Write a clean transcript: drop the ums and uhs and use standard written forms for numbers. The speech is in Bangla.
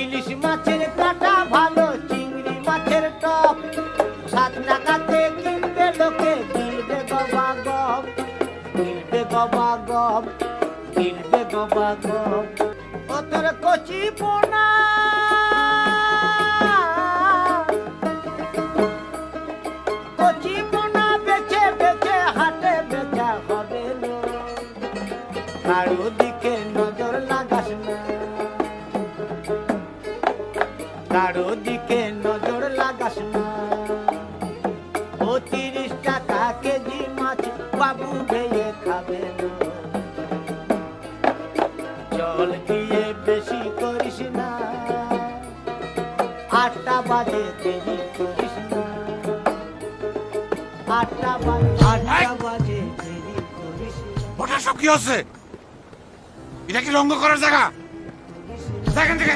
ইলিশ মাছের কাটা ভালো, চিংড়ি মাছের টক, 7 টাকাতে কিনবে লোকে, কিনবে গবা গম, কিনবে গবা গম, কিনবে গবা গম। ও তোর কচি পোনা, কচি পোনা বেচে বেচে হাটে বেচা হবে না, কারো দিকে নজর লাগাস না, কারো দিকে নজর লাগাস না। ও 30 টাকা কেজি মাছ বাবু ভেয়ে খাবে না, জল দিয়ে বেশি করিস না, 8টা বাজে দেরি করিস না, 8টা বাজে দেরি করিস না। ওটা সব কি হচ্ছে? এটা কি রঙ্গ করার জায়গা? এখান থেকে